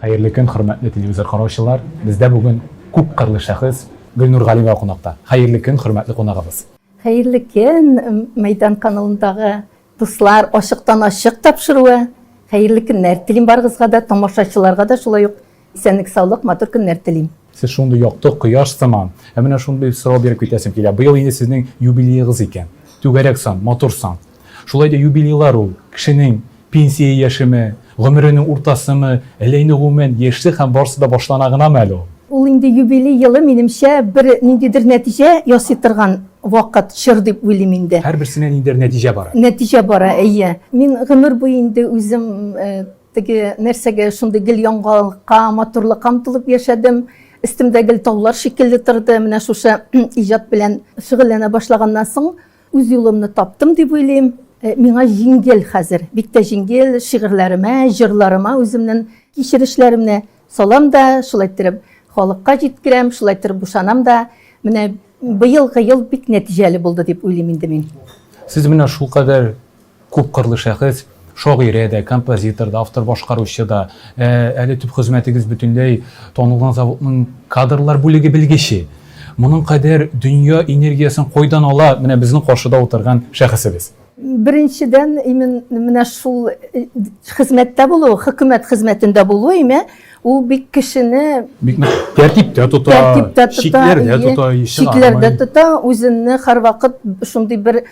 Hayırlı gün, hürmetli televizyon karşılar. Bizde bugün küp kırlı şahıs Gülnur Galibova konakta. Hayırlı gün, hürmetli konağımız. Hayırlı gün, Meydan kanalındağı dostlar, aşıktan aşık tapşırığı. Hayırlı günler dilim barğızga da, tamaşaçılarga da şulay yok. Senlik sağlık, matır günler dilim. Siz şunda yoktu, kıyaş zaman. Hemen şunda bir sıra berip ketesim ki. Bu yıl yine sizin yubileyiniz iken. Tügereksan, motorsan. Şulay da yubileyler ol. Kişinin pensiya yaşımı, ömrünün ortasımı, eleyni gümen, yaşlı hem varsa da başlanağına məlum. Ул инде юбилей yılı menimçe bir nindidir netice yansıtırgan vakit şır dep uyluyum indi. Her birisine nidir netice bara. Netice bara, iyi. Min ömür boyu indi özüm tege nersege şunda gil yangalqa, motorluqa umtulup yaşadım. Üstümde gil tağlar şekilli turdu. Mine şuşa icad bilen şıgıllana başlagandan soň öz yolumnu taptım dep uyluyum. Mine jingel hazır. Bitte jingel şiirlerime, jırlarıma, özümden kişirişlerimne salam da şulay ettirip халыкка жеткирем, шулай итеп бушанам да, менә быелгы ел бик нәтиҗәле булды дип уйлыйм инде мин. Siz менә шул кадәр күп кырлы шәхес, шагыйрә дә, композитор да, автор башкаручы да, әле төп хезмәтегез бөтенләй танылган заводның кадрлар бүлеге белгече. Моның кадәр дөнья энергиясын койдан ала, менә безнең каршыда утырган шәхесебез. Беренчедән, менә шул хезмәттә булу, хөкүмәт хезмәтендә булу име, ул бик кешене Тәртиптә тота, шикләрдә тота, шикләрдә тота, үзенне һәрвакыт шундый бер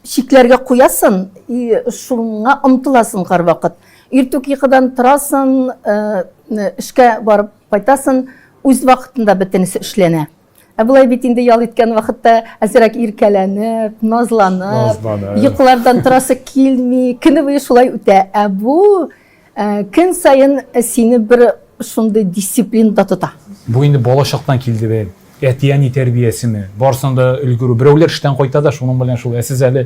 шикләргә куясың, шуңа омтыласың һәрвакыт. Иртүк йокыдан торасың, эшкә барып кайтасың, үз вакытында бөтенесе эшләнә. Булай бит инде ял иткән вакытта әзрәк иркәләнеп, назланып, йоклардан торасы килми, көне буе шулай үтә. Бу көн сайын сине бер шундый дисциплинада тота. Бу инде балачактан килде бе. Әтияни тәрбиясеме? Барсында өлгөрү. Берәүләр эштән кайта да шуның белән шул. Сез әле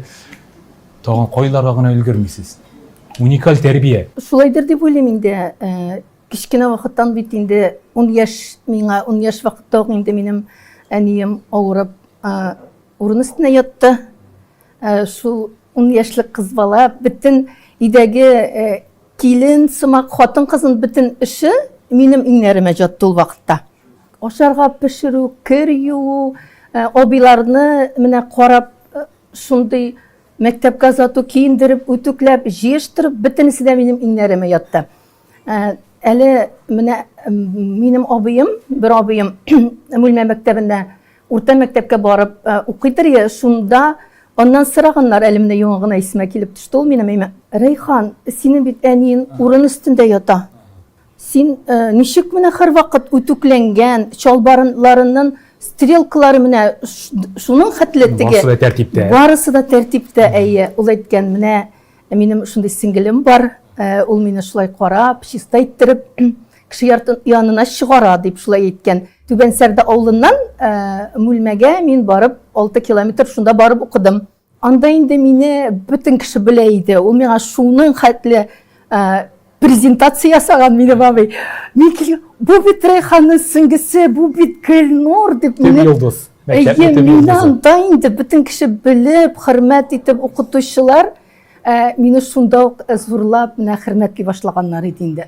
тагын кайларга гына өлгөрмисез. Уникаль тәрбия. Шулайдыр дип уйлыйм инде. Кичкенә вакыттан бит инде 10 яшь миңа 10 яшь вакытта инде минем әнием авырып урын өстенә ятты. Шул 10 яшьлек кыз бала бөтен идәге килен сымак хатын кызын бөтен эше минем иңнәремә җатты ул вакытта. Ашарга пешерү, кер юу, абыйларны менә карап шундый мәктәпкә озату, киендереп, үтүкләп, җыештырып, бөтенесе дә минем иңнәремә ятты. Әле менә минем абыем, бер абыем Мүлмә мәктәбендә, урта мәктәпкә барып укыйдыр, шунда ondan sıraganlar elimde yoğun isme kilip düştü. Ol mineme Reyhan, senin bir әниен урын üstünde yata. Sen nişik mine her vakit ütüklengen, çalbarlarının strelkaları mine şunun hatlettige. Barısı da tertipte. Eye, ol etken mine benim şunday singilim var. Ol mine şulay qarab, şista ettirip, kişi yanına çıgara deyip şulay etken. Tübenserde avlundan Мүлмәгә min barıp 6 kilometr şunda barıp okudum. Anda indi mine bütün kişi bileydi. O mine şunun hatli prezentatsiya yasagan mine babi. Bu bit Reyhan'ın singisi, bu bit Gülnur deyip mine. Yıldız. Mine anda indi bütün kişi bilip, hürmet etip okutuşular. Mine şunda zorlap, mine hürmetli başlaganlar idi indi.